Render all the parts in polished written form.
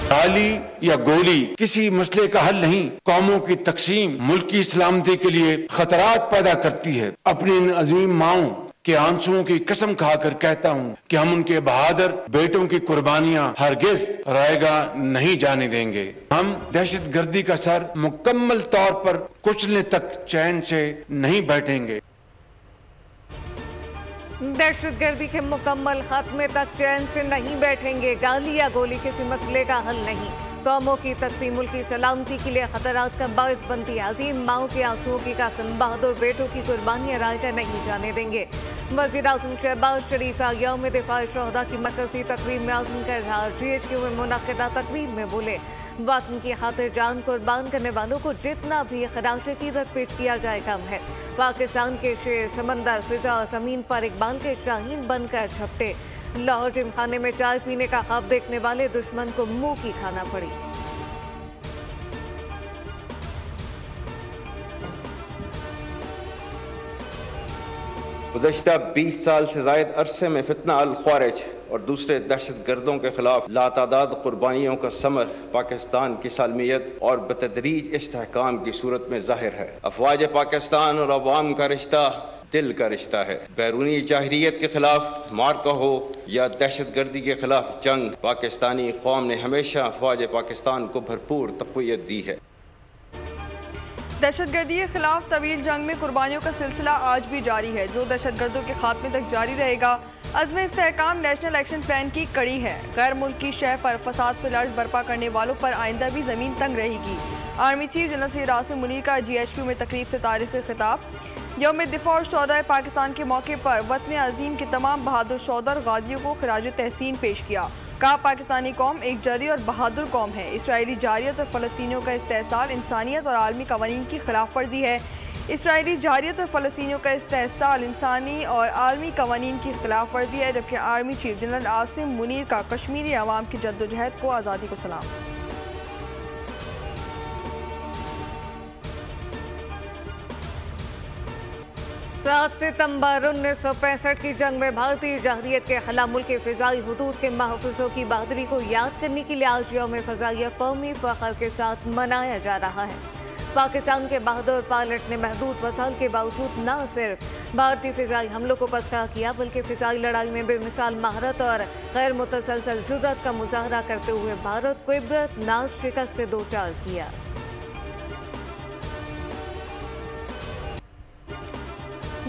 गाली या गोली किसी मसले का हल नहीं, कौमों की तकसीम मुल्क की सलामती के लिए खतरात पैदा करती है। अपनी इन अजीम माओं के आंसुओं की कसम खाकर कहता हूँ कि हम उनके बहादुर बेटों की कुर्बानियां हरगिज रायगा नहीं जाने देंगे। हम दहशतगर्दी का सर मुकम्मल तौर पर कुचलने तक चैन से नहीं बैठेंगे। दहशतगर्दी के मुकम्मल खात्मे तक चैन से नहीं बैठेंगे। गाली या गोली किसी मसले का हल नहीं, कौमों की तकसीम मुल्क की सलामती के लिए खतरात का बायस बनती है। अजीम माओं के आंसुओं की कसम बहादुर बेटों की कुर्बानियां रायगा नहीं जाने देंगे। वज़ीर आज़म शहबाज शरीफ का यौम दिफा शुहदा की मरकज़ी तकरीब में आज़म का इजहार। GHQ में मुनक़िदा तकरीब में बोले, वतन की खातिर जान कुर्बान करने वालों को जितना भी खराज क़ीमत पेश किया जाए कम है। पाकिस्तान के शेर समंदर फिजा और ज़मीन पर इकबाल के शाहीन बनकर झपटे। लाहौर जिमखाने में चाय पीने का ख्वाब देखने वाले दुश्मन को मुंह की खाना पड़ी। गुज़श्ता 20 साल से ज़ायद अरसे में फितना अल ख्वारिज और दूसरे दहशत गर्दों के खिलाफ लातादाद कुर्बानियों का समर पाकिस्तान की सालमियत और बतदरीज इस्तेहकाम की सूरत में ज़ाहिर है। अफवाज पाकिस्तान और अवाम का रिश्ता दिल का रिश्ता है। बैरूनी जाहिरियत के खिलाफ मार्का हो या दहशत गर्दी के खिलाफ जंग, पाकिस्तानी कौम ने हमेशा अफवाज पाकिस्तान को भरपूर तक़वियत दी है। दहशतगर्दी के खिलाफ तवील जंग में कुर्बानियों का सिलसिला आज भी जारी है, जो दहशतगर्दों के खात्मे तक जारी रहेगा। अज़्म इस्तेहकाम नेशनल एक्शन प्लान की कड़ी है। गैर मुल्की शह पर फसाद से लर्ज बर्पा करने वालों पर आइंदा भी ज़मीन तंग रहेगी। Army chief general Syed Asim Munir का GHQ में तकरीब से तारीख़ी खिताब। यौम दिफा और शोहदाए पाकिस्तान के मौके पर वतन अजीम के तमाम बहादुर शोहदा गाजियों को खिराज तहसीन पेश किया। कहा, पाकिस्तानी कौम एक जरी और बहादुर कौम है। इसराइली जारियत और फ़लस्तीनियों का इस्तेहसाल इंसानियत और आलमी कवानीन की खिलाफ वर्जी है। इसराइली जारियत और फ़लस्तीनियों का इस्तेहसाल इंसानी और आलमी कवानीन की खिलाफ वर्जी है। जबकि army chief general Asim Munir का कश्मीरी अवाम की जद्दोजहद को आज़ादी को सलाम। 7 सितंबर 1965 की जंग में भारतीय जाहिरियत के खिलाफ मुल्क के फ़िज़ाई हुदूद के महफूज़ों की बहादुरी को याद करने के लिए आज यौम फ़ज़ाइया कौमी फ़ख्र के साथ मनाया जा रहा है। पाकिस्तान के बहादुर पायलट ने महदूद वसाइल के बावजूद न सिर्फ भारतीय फ़िज़ाई हमलों को पसका किया, बल्कि फ़िज़ाई लड़ाई में बेमिसाल महारत और गैर मुतसलसल जुर्रत का मुजाहरा करते हुए भारत को इबरतनाक शिकस्त से दो चार किया।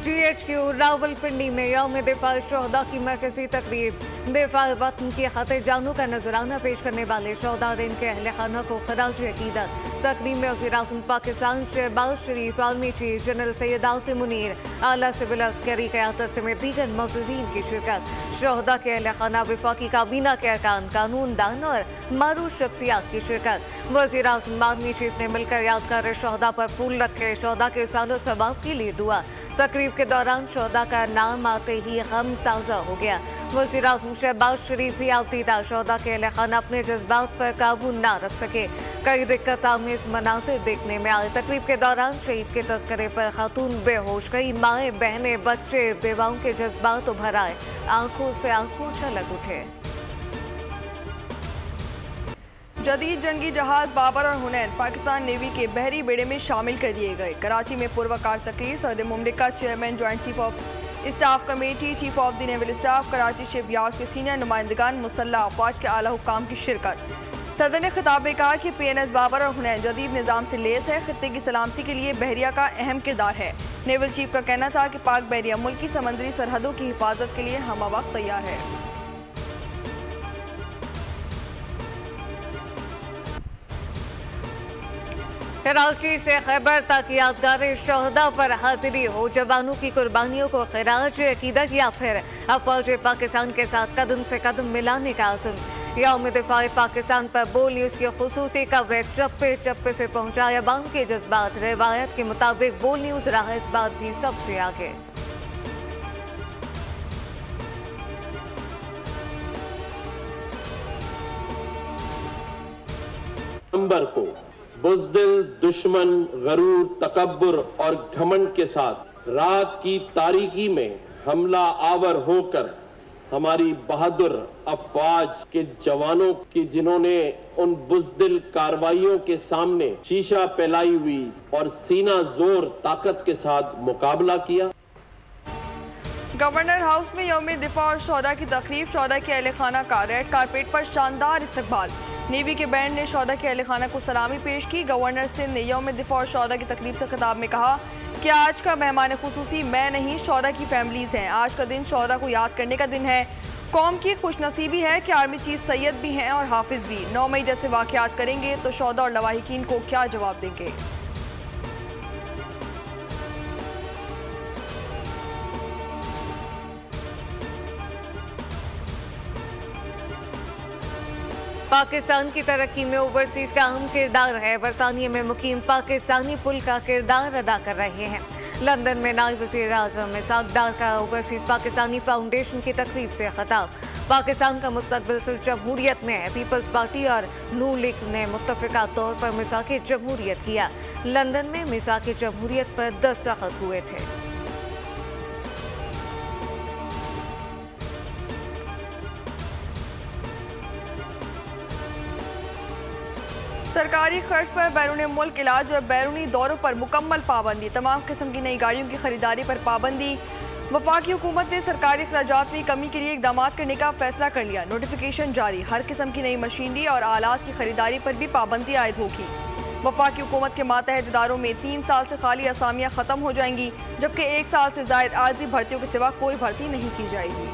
GHQ रावलपिंडी में यौम दिफा शुहदा की मरकज़ी तकरीब। दिफा वतन की खातिर जानों का नजराना पेश करने वाले शोहदा और इनके अहले खाना को खराज अकीदत। तकरीब में वज़ीर आज़म Pakistan Shehbaz Sharif, army chief general Syed Asim Munir, आला सिविल अस्करी क़यादत समेत दीगर मौजूदीन की शिरकत। शोहदा के अहले खाना, वफाकी काबीना के अरकान, कानून दान और मारूफ शख्सियात की शिरकत। वज़ीर आज़म आर्मी चीफ ने मिलकर यादगार शोहदा पर फूल रखे, शोहदा के सालो सवाब के लिए दुआ। तकरीब के दौरान शोहदा का नाम आते ही गम ताज़ा हो गया। वज़ीर आज़म शहबाज शरीफ भी आवतीदा शोहदा के अहले खाना अपने जज्बात पर काबू ना रख सके। कई दिक्कत आमेज़ मनासिर देखने में आए। तकरीब के दौरान शहीद के तस्करे पर खातून बेहोश, कई माएँ बहनें बच्चे बेवाओं के जज्बात उभर आए, आंखों से आंखों छलक उठे। जदीद जंगी जहाज बाबर और हुनैन पाकिस्तान नेवी के बहरी बेड़े में शामिल कर दिए गए। कराची में पुरवकार तकरीर। सदर मुमलिका chairman joint chief of staff committee, chief of the naval staff, Karachi ship yards के सीनियर नुमाइंदगान, मुसल्लह अफवाज के आला हुक्काम की शिरकत। सदर ने खिताब में कहा कि PNS बाबर और हुनैन जदीद निज़ाम से लेस है, खित्ते की सलामती के लिए बहरिया का अहम किरदार है। नेवल चीफ का कहना था कि पाक बहरिया मुल्क की समंदरी सरहदों की हिफाजत के लिए हम वक्त तैयार है। कराची से खैबर तक यादगार शोहदा पर हाजिरी हो, जवानों की कुर्बानियों को खिराज अकीदत या फिर अफवाज पाकिस्तान के साथ कदम से कदम मिलाने का आज़म। यौम दिफा पाकिस्तान पर बोल न्यूज़ की खुसूसी कवरेज चप्पे चप्पे से पहुँचाए अवाम के जज्बात। रिवायत के मुताबिक बोल न्यूज़ रहा इस बात भी सबसे आगे। नंबर को बुज़दिल दुश्मन गरूर तकब्बुर और घमंड के साथ रात की तारीकी में हमला आवर होकर हमारी बहादुर अफवाज के जवानों की, जिन्होंने उन बुज़दिल कार्रवाइयों के सामने शीशा फैलाई हुई और सीना जोर ताकत के साथ मुकाबला किया। गवर्नर हाउस में यौम दिफा और शोहदा की तकरीब, शोहदा के अहले खाना का रेड कारपेट पर शानदार इस्तकबाल। नेवी के बैंड ने शोहदा के अहले खाना को सलामी पेश की। गवर्नर सिंध ने यौम दिफा और शोहदा की तकरीब से खिताब में कहा कि आज का मेहमान खुसूसी मैं नहीं, शोहदा की फैमिलीज हैं। आज का दिन शोहदा को याद करने का दिन है। कौम की खुशनसीबी है कि आर्मी चीफ सैयद भी हैं और हाफिज भी। 9 मई जैसे वाक़यात करेंगे तो शोहदा और लवाहिकीन को क्या जवाब देंगे। पाकिस्तान की तरक्की में ओवरसीज का अहम किरदार है। बरतानिया में मुकीम पाकिस्तानी पुल का किरदार अदा कर रहे हैं। लंदन में नायब वज़ीर आज़म इसाक़ का ओवरसीज पाकिस्तानी फाउंडेशन की तकरीब से खिताब। पाकिस्तान का मुस्तकबिल सिर्फ जमहूरियत में है। पीपल्स पार्टी और नून लीग ने मुत्तफ़िक़ा तौर पर मिसाक़ जमहूरियत किया। लंदन में मिसाक़ जमहूरियत पर दस्तखत हुए थे। सरकारी खर्च पर बैरून मुल्क इलाज और बैरूनी दौरों पर मुकम्मल पाबंदी। तमाम किस्म की नई गाड़ियों की खरीदारी पर पाबंदी। वफाकी हुकूमत ने सरकारी अखराजात में कमी के लिए इक़दाम करने का फैसला कर लिया। नोटिफिकेशन जारी। हर किस्म की नई मशीनरी और आलात की खरीदारी पर भी पाबंदी आयद होगी। वफाकी हुकूमत के मातहत इदारों में 3 साल से खाली असामियाँ ख़त्म हो जाएंगी, जबकि 1 साल से ज़ायद आर्जी भर्तियों के सिवा कोई भर्ती नहीं की जाएगी।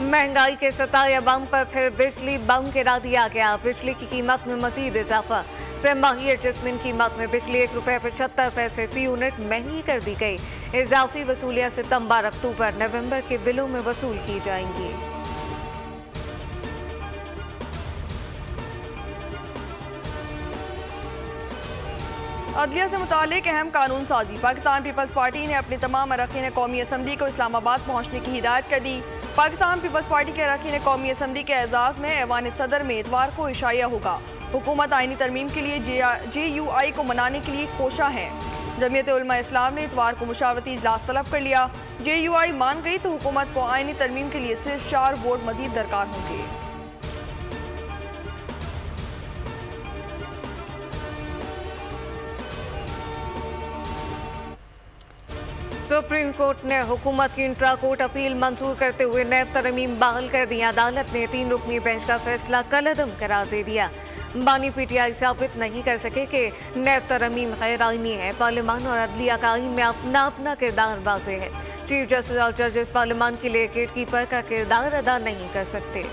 महंगाई के सताए बम पर फिर बिजली बम गिरा दिया गया। बिजली की कीमत में मजीद इजाफा से माहिर जिस्मिन कीमत में बिजली ₹1.75 फी यूनिट महंगी कर दी गई। इजाफी वसूलियाँ सितंबर, अक्टूबर, नवंबर के बिलों में वसूल की जाएंगी। अदलिया से मुतालिक अहम कानून साजी। पाकिस्तान पीपल्स पार्टी ने अपनी तमाम अरकान कौमी असम्बली को इस्लामाबाद पहुँचने की हिदायत कर दी। पाकिस्तान पीपल्स पार्टी के अरकान कौमी असम्बली के एजाज़ में ऐवान सदर में इतवार को इशाया होगा। हुकूमत आईनी तरमीम के लिए JUI को मनाने के लिए कोशा है। जमीयत उलमा इस्लाम ने इतवार को मुशावरती इजलास तलब कर लिया। JUI मान गई तो हुकूमत को आईनी तरमीम के लिए सिर्फ 4 वोट मजीद दरकार होंगे। सुप्रीम कोर्ट ने हुकूमत की इंट्रा कोर्ट अपील मंजूर करते हुए नैब तरमीम बहाल कर दी। अदालत ने 3 रुकनी बेंच का फैसला कलअदम करार दे दिया। बानी PTI साबित नहीं कर सके कि नैब तरमीम गैर आईनी है। पार्लियामान और अदलिया का आईन में अपना अपना किरदार वाज़ेह है। चीफ जस्टिस और जजेस पार्लियामान के लिए गेट कीपर का किरदार अदा नहीं कर सकते।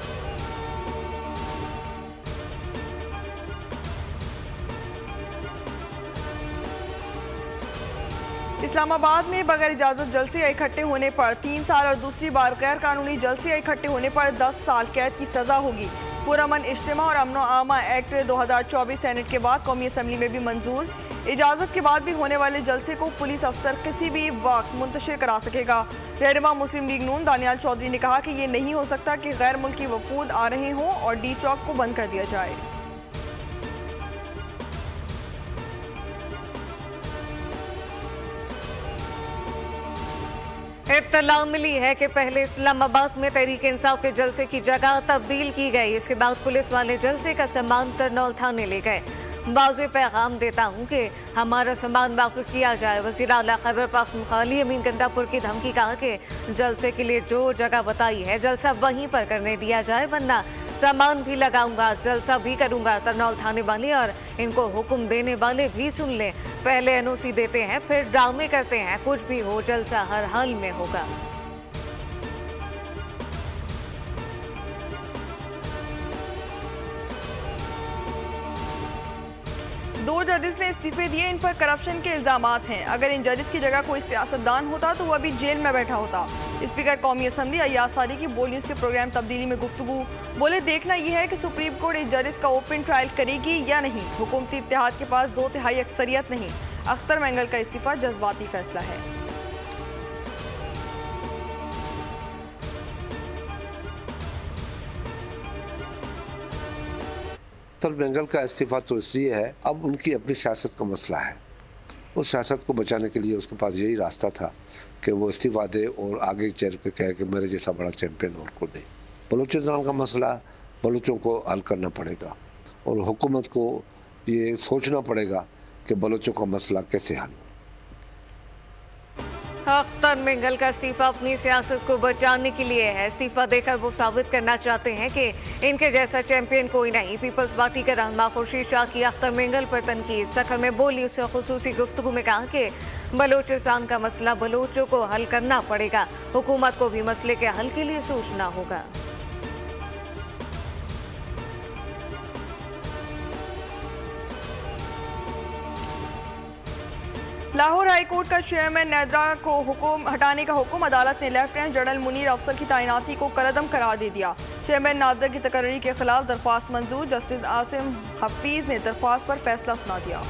इस्लामाबाद में बगैर इजाज़त जलसे इकट्ठे होने पर 3 साल और दूसरी बार गैर कानूनी जलसे इकट्ठे होने पर 10 साल कैद की सज़ा होगी। पुरअमन इज्तिमा और अमनो आमा एक्ट 2024 सेनेट के बाद कौमी असम्बली में भी मंजूर। इजाज़त के बाद भी होने वाले जलसे को पुलिस अफसर किसी भी वक्त मुंतशिर करा सकेगा। रहनुमा मुस्लिम लीग नून दानियाल चौधरी ने कहा कि ये नहीं हो सकता कि गैर मुल्की वफूद आ रहे हों और D चौक को बंद कर दिया जाए। इत्तला मिली है कि पहले इस्लामाबाद में तहरीक इंसाफ के जलसे की जगह तब्दील की गई। इसके बाद पुलिस वाले जलसे का सामान तरनौल थाने ले गए। वाज़ेह पैगाम देता हूँ कि हमारा सामान वापस किया जाए। वज़ीर आला खैबर पख्तूनख्वा अली अमीन गंडापुर की धमकी। कहा कि जलसे के लिए जो जगह बताई है जलसा वहीं पर करने दिया जाए, वरना सामान भी लगाऊंगा, जलसा भी करूंगा। तरनौल थाने वाले और इनको हुक्म देने वाले भी सुन लें। पहले NOC देते हैं, फिर ड्रामे करते हैं। कुछ भी हो, जलसा हर हाल में होगा। 2 जजेस ने इस्तीफे दिए। इन पर करप्शन के इल्जामात हैं। अगर इन जजेस की जगह कोई सियासतदान होता तो वह अभी जेल में बैठा होता। स्पीकर कौमी असम्बली अय्याज सारी की बोल न्यूज़ के प्रोग्राम तब्दीली में गुफ्तगू। बोले, देखना यह है कि सुप्रीम कोर्ट इन जजेस का ओपन ट्रायल करेगी या नहीं। हुकूमती इत्तेहाद के पास 2/3 अक्सरियत नहीं। अख्तर मैंगल का इस्तीफा जज्बाती फैसला है। अख्तर बेंगल का इस्तीफ़ा तो इसलिए है, अब उनकी अपनी सियासत का मसला है। उस सियासत को बचाने के लिए उसके पास यही रास्ता था कि वो इस्तीफ़ा दे और आगे चल के कहे कि मेरे जैसा बड़ा चैम्पियन और को दे। बलूचिस्तान का मसला बलूचों को हल करना पड़ेगा और हुकूमत को ये सोचना पड़ेगा कि बलूचों का मसला कैसे हल। अख्तर बेंगल का इस्तीफा अपनी सियासत को बचाने के लिए है। इस्तीफा देकर वो साबित करना चाहते हैं कि इनके जैसा चैंपियन कोई नहीं। पीपल्स पार्टी के रहनुमा खुर्शीद शाह की अख्तर बेंगल पर तनकीद। सखर में बोली उससे खुसूसी गुफ्तगू में कहा कि बलूचिस्तान का मसला बलूचों को हल करना पड़ेगा, हुकूमत को भी मसले के हल के लिए सोचना होगा। लाहौर हाईकोर्ट का चेयरमैन नैदरा को हुक्म हटाने का हुक्म। अदालत ने लेफ्टिनेंट जनरल मुनीर अफसर की तैनाती को कलअदम करार दे दिया। चेयरमैन नादरा की तकर्री के खिलाफ दरख्वास्त मंजूर। जस्टिस आसिम हफीज ने दरख्वास्त पर फैसला सुना दिया।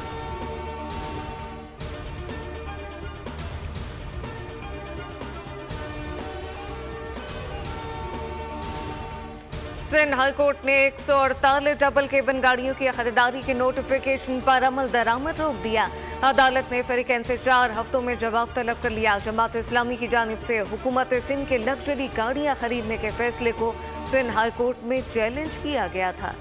सिंध हाईकोर्ट ने 148 डबल केबिन गाड़ियों की खरीदारी के नोटिफिकेशन पर अमल दरामद रोक दिया। अदालत ने फेरिकैन से 4 हफ्तों में जवाब तलब कर लिया। जमात इस्लामी की जानिब से हुकूमत सिंध के लग्जरी गाड़ियां खरीदने के फैसले को सिंध हाईकोर्ट में चैलेंज किया गया था।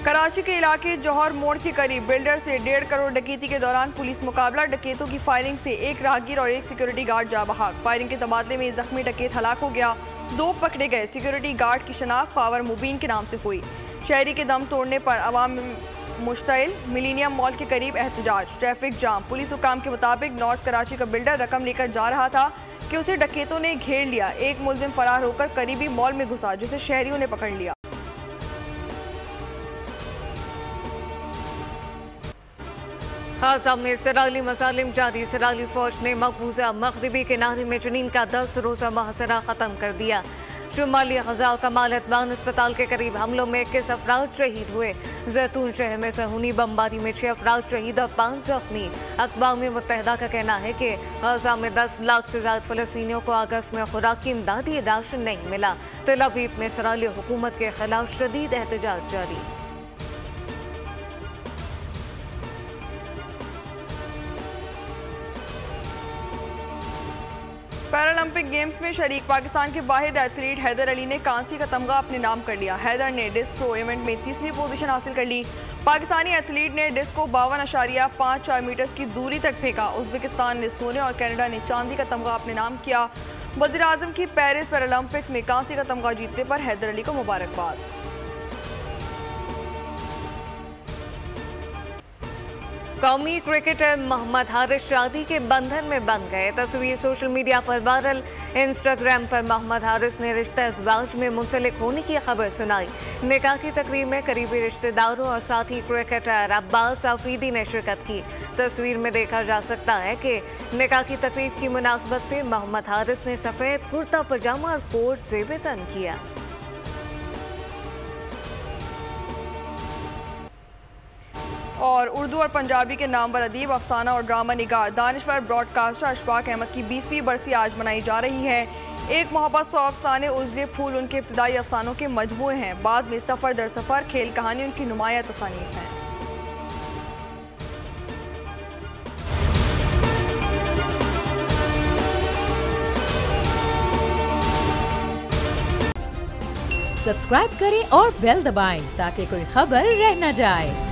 कराची के इलाके जौहर मोड़ के करीब बिल्डर से 1.5 करोड़ डकैती के दौरान पुलिस मुकाबला। डकैतों की फायरिंग से एक राहगीर और एक सिक्योरिटी गार्ड जा बहाक। फायरिंग के तबादले में जख्मी डकैत हलाक हो गया। 2 पकड़े गए। सिक्योरिटी गार्ड की शनाख्त ख्वावर मुबीन के नाम से हुई। शहरी के दम तोड़ने पर अवाम मुश्तइल। मिलीनियम मॉल के करीब एहतजाज। Traffic jam. पुलिस हुकाम के मुताबिक नॉर्थ कराची का बिल्डर रकम लेकर जा रहा था कि उसे डकैतों ने घेर लिया। एक मुलजिम फरार होकर करीबी मॉल में घुसा, जिसे शहरियों ने पकड़ लिया। खासा में इसराइली मसालिम जारी। इसराइली फौज ने मकबूजा मगरिबी किनारे में जनीन का 10 रोज़ा मुहासरा ख़त्म कर दिया। शुमाली ग़ज़ा कमाल अदवान अस्पताल के करीब हमलों में 21 अफराद शहीद हुए। जैतून शहर में सहूनी बमबारी में 6 अफराद शहीद और 5 जख्मी। अक़वाम मुत्तहिदा का कहना है कि ग़ज़ा में 10 लाख से ज़्यादा फ़लस्तीनियों को अगस्त में खुराकी इमदादी राशन नहीं मिला। तेल अवीव में इसराइली हुकूमत के खिलाफ शदीद एहतजाज जारी। पैरालंपिक गेम्स में शरीक पाकिस्तान के वाहिद एथलीट हैदर अली ने कांसी का तमगा अपने नाम कर लिया। हैदर ने डिस्क थ्रो इवेंट में 3री पोजीशन हासिल कर ली। पाकिस्तानी एथलीट ने डिस्क को 52.54 मीटर्स की दूरी तक फेंका। उज़्बेकिस्तान ने सोने और कनाडा ने चांदी का तमगा अपने नाम किया। वज़ीर आज़म की पेरिस पैरालंपिक्स में कांसी का तमगा जीतने पर हैदर अली को मुबारकबाद। कौमी क्रिकेटर मोहम्मद हारिस शादी के बंधन में बंध गए। तस्वीर सोशल मीडिया पर वायरल। इंस्टाग्राम पर मोहम्मद हारिस ने रिश्ता इज़वाज में मुंसलिक होने की खबर सुनाई। निकाह की तकरीब में करीबी रिश्तेदारों और साथी क्रिकेटर अब्बास आफरीदी ने शिरकत की। तस्वीर में देखा जा सकता है कि निकाह की तकरीब की मुनासबत से मोहम्मद हारिस ने सफ़ेद कुर्ता पजामा और कोट ज़ेब तन किया। और उर्दू और पंजाबी के नामवर अदीब, अफसाना और ड्रामा निगार, दानिश्वर ब्रॉडकास्टर अशफाक अहमद की 20वीं बरसी आज मनाई जा रही है। एक मोहब्बत 100 अफसाने, उजले फूल उनके इब्तिदाई अफसानों के मजमूए हैं। बाद में सफ़र दर सफ़र, खेल कहानी उनकी नुमाया तसानीफ हैं। सब्सक्राइब करें और बेल दबाएं ताकि कोई खबर रह न जाए।